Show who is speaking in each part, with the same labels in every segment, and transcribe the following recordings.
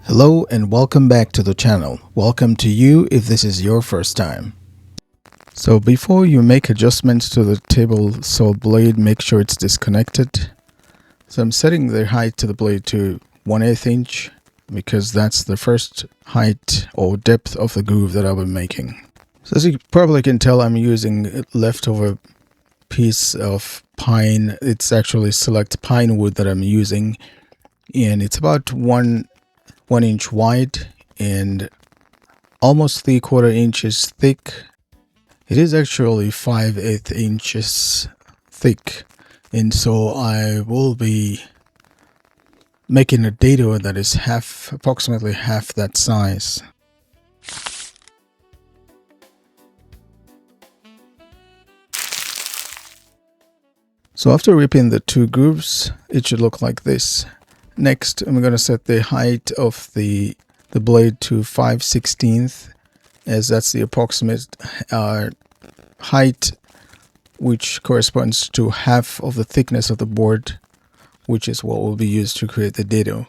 Speaker 1: Hello and welcome back to the channel. Welcome to you if this is your first time. So before you make adjustments to the table saw blade, make sure it's disconnected. So I'm setting the height to the blade to 1/8 inch because that's the first height or depth of the groove that I'll be making. So as you probably can tell, I'm using a leftover piece of pine. It's actually select pine wood that I'm using, and it's about one inch wide and almost 3/4 inches thick. It is actually 5/8 inches thick, and so I will be making a dado that is approximately half that size. So after ripping the two grooves, it should look like this. Next, I'm going to set the height of the blade to 5/16, as that's the approximate height, which corresponds to half of the thickness of the board, which is what will be used to create the dado.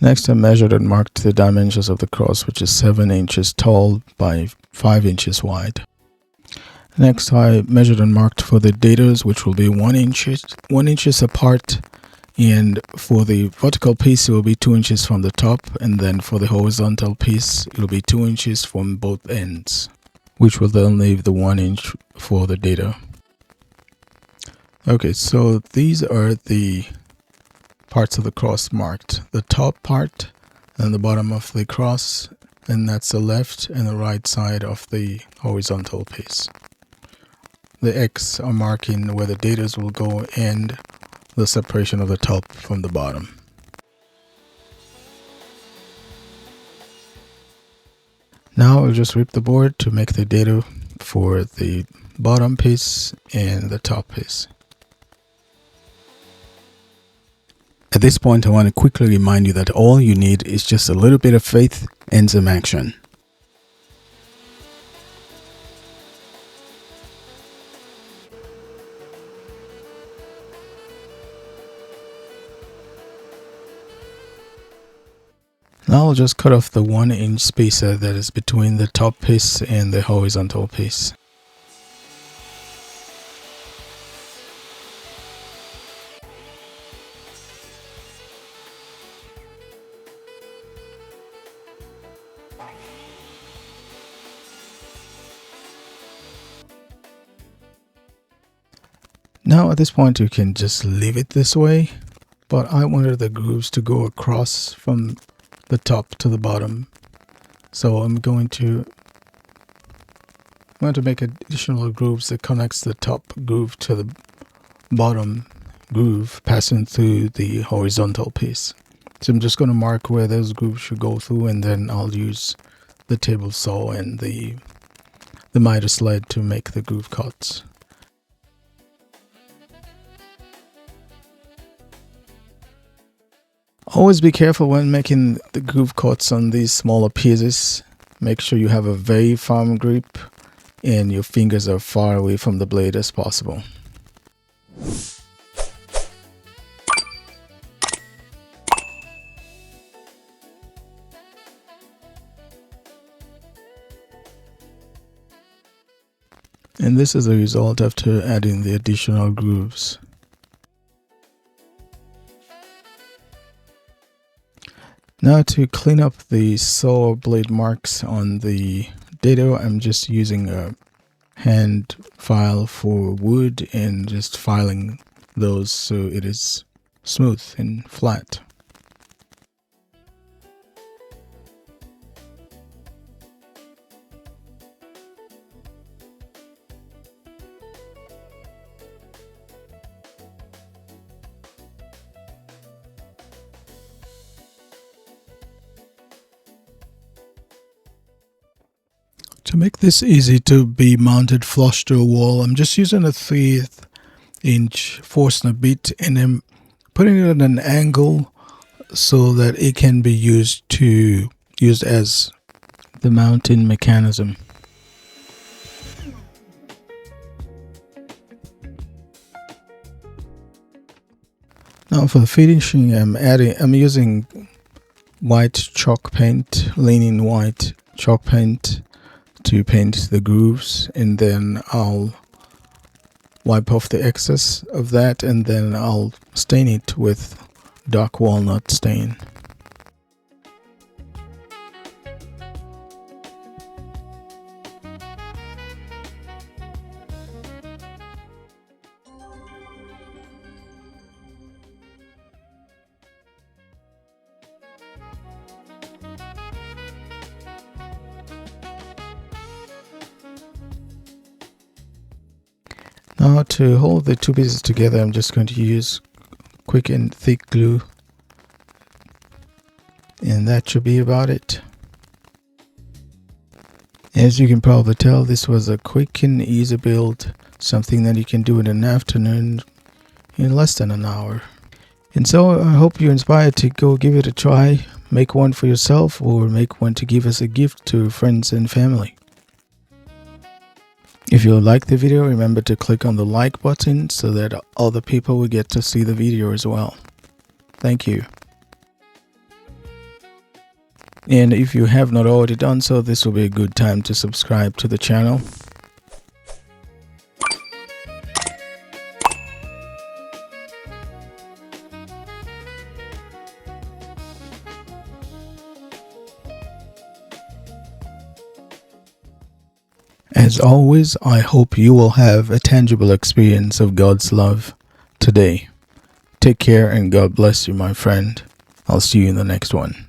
Speaker 1: Next, I measured and marked the dimensions of the cross, which is 7 inches tall by 5 inches wide. Next, I measured and marked for the dados, which will be 1 inches apart, and for the vertical piece, it will be 2 inches from the top, and then for the horizontal piece, it will be 2 inches from both ends, which will then leave the 1 inch for the dado. Okay, so these are the parts of the cross marked: the top part and the bottom of the cross, and that's the left and the right side of the horizontal piece. The X are marking where the dados will go and the separation of the top from the bottom. Now I'll just rip the board to make the dado for the bottom piece and the top piece. At this point, I want to quickly remind you that all you need is just a little bit of faith and some action. Now I'll just cut off the 1 inch spacer that is between the top piece and the horizontal piece. Now at this point you can just leave it this way, but I wanted the grooves to go across from the top to the bottom. So I'm going to make additional grooves that connects the top groove to the bottom groove passing through the horizontal piece. So I'm just going to mark where those grooves should go through, and then I'll use the table saw and the miter sled to make the groove cuts. Always be careful when making the groove cuts on these smaller pieces. Make sure you have a very firm grip and your fingers are far away from the blade as possible. And this is the result after adding the additional grooves. Now to clean up the saw blade marks on the dado, I'm just using a hand file for wood and just filing those so it is smooth and flat. To make this easy to be mounted flush to a wall, I'm just using a 3/8" Forstner bit and I'm putting it at an angle so that it can be used as the mounting mechanism. Now for the finishing, I'm using white chalk paint, leaning white chalk paint to paint the grooves, and then I'll wipe off the excess of that, and then I'll stain it with dark walnut stain. Now to hold the two pieces together, I'm just going to use quick and thick glue, and that should be about it. As you can probably tell, this was a quick and easy build, something that you can do in an afternoon in less than an hour. And so I hope you're inspired to go give it a try, make one for yourself or make one to give as a gift to friends and family. If you like the video, remember to click on the like button so that other people will get to see the video as well. Thank you. And if you have not already done so, this will be a good time to subscribe to the channel. As always, I hope you will have a tangible experience of God's love today. Take care and God bless you, my friend. I'll see you in the next one.